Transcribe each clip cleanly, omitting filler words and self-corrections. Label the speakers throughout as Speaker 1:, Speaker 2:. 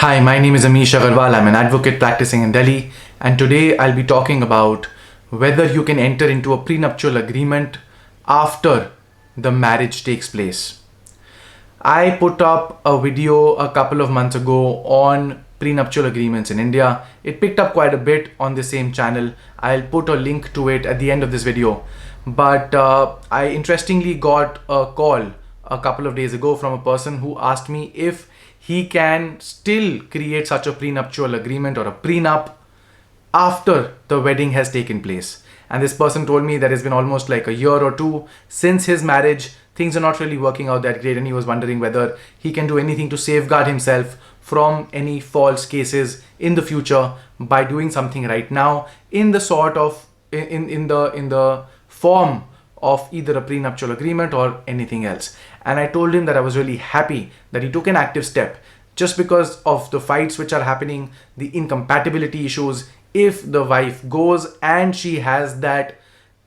Speaker 1: Hi, my name is amish.aggarwala. I'm an advocate practicing in Delhi, and today I'll be talking about whether you can enter into a prenuptial agreement after the marriage takes place. I put up a video a couple of months ago on prenuptial agreements in India. It picked up quite a bit on the same channel. I'll put a link to it at the end of this video. But I interestingly got a call a couple of days ago from a person who asked me if he can still create such a prenuptial agreement or a prenup after the wedding has taken place. And this person told me that it's been almost like a year or two since his marriage. Things are not really working out that great, and he was wondering whether he can do anything to safeguard himself from any false cases in the future by doing something right now in the sort of in the form of either a prenuptial agreement or anything else. And I told him that I was really happy that he took an active step, just because of the fights which are happening, the incompatibility issues. If the wife goes and she has that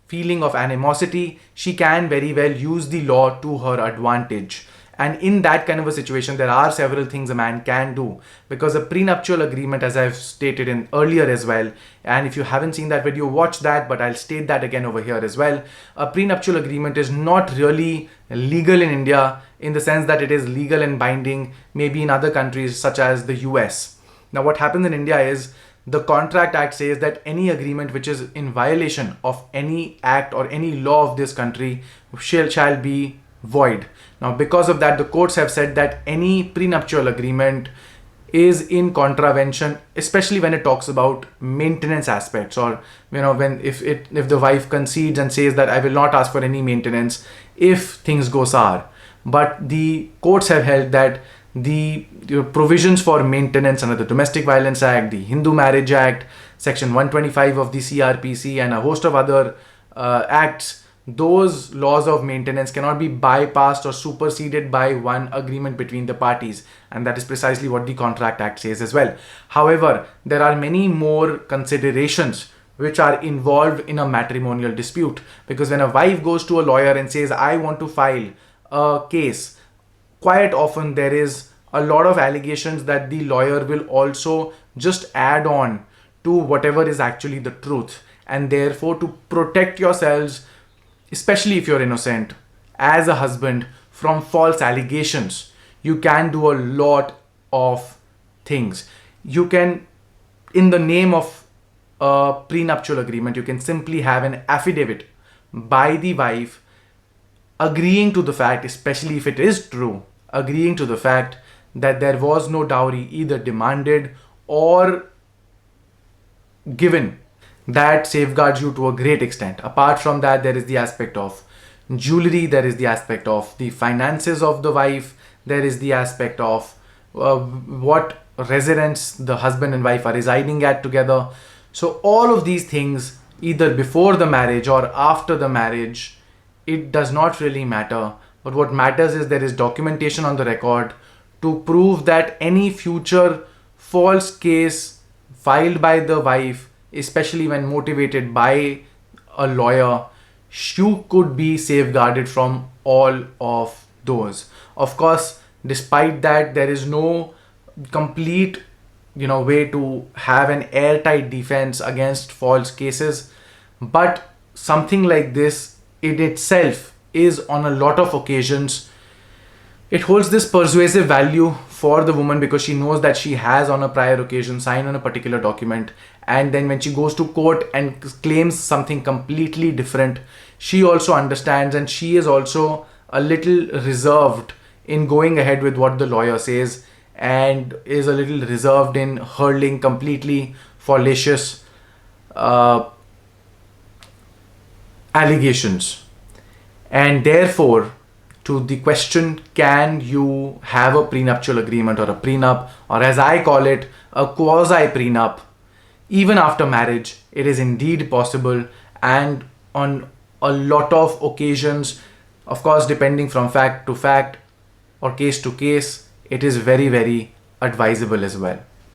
Speaker 1: feeling of animosity, she can very well use the law to her advantage. And in that kind of a situation, there are several things a man can do, because a prenuptial agreement, as I've stated in earlier as well, and if you haven't seen that video, watch that, but I'll state that again over here as well. A prenuptial agreement is not really legal in India in the sense that it is legal and binding maybe in other countries such as the US. Now what happens in India is the Contract Act says that any agreement which is in violation of any act or any law of this country shall be void. Now because of that, the courts have said that any prenuptial agreement is in contravention, especially when it talks about maintenance aspects, or when if the wife concedes and says that I will not ask for any maintenance if things go sour. But the courts have held that the provisions for maintenance under the Domestic Violence Act, the Hindu Marriage Act, Section 125 of the CRPC, and a host of other acts, those laws of maintenance cannot be bypassed or superseded by one agreement between the parties. And that is precisely what the Contract Act says as well. However, there are many more considerations which are involved in a matrimonial dispute, because when a wife goes to a lawyer and says, I want to file a case, quite often there is a lot of allegations that the lawyer will also just add on to whatever is actually the truth. And therefore, to protect yourselves, especially if you're innocent, as a husband, from false allegations, you can do a lot of things. You can, in the name of a prenuptial agreement, you can simply have an affidavit by the wife agreeing to the fact, especially if it is true, agreeing to the fact that there was no dowry either demanded or given. That safeguards you to a great extent. Apart from that, there is the aspect of jewelry, there is the aspect of the finances of the wife, there is the aspect of what residence the husband and wife are residing at together. So all of these things, either before the marriage or after the marriage, it does not really matter. But what matters is there is documentation on the record to prove that any future false case filed by the wife, especially when motivated by a lawyer, you could be safeguarded from all of those. Of course, despite that, there is no complete way to have an airtight defense against false cases. But something like this in itself is, on a lot of occasions, it holds this persuasive value for the woman, because she knows that she has on a prior occasion signed on a particular document, and then when she goes to court and claims something completely different, she also understands, and she is also a little reserved in going ahead with what the lawyer says, and is a little reserved in hurling completely fallacious allegations. And therefore, to the question, can you have a prenuptial agreement or a prenup, or as I call it, a quasi-prenup, even after marriage, it is indeed possible. And on a lot of occasions, of course, depending from fact to fact or case to case, it is very, very advisable as well.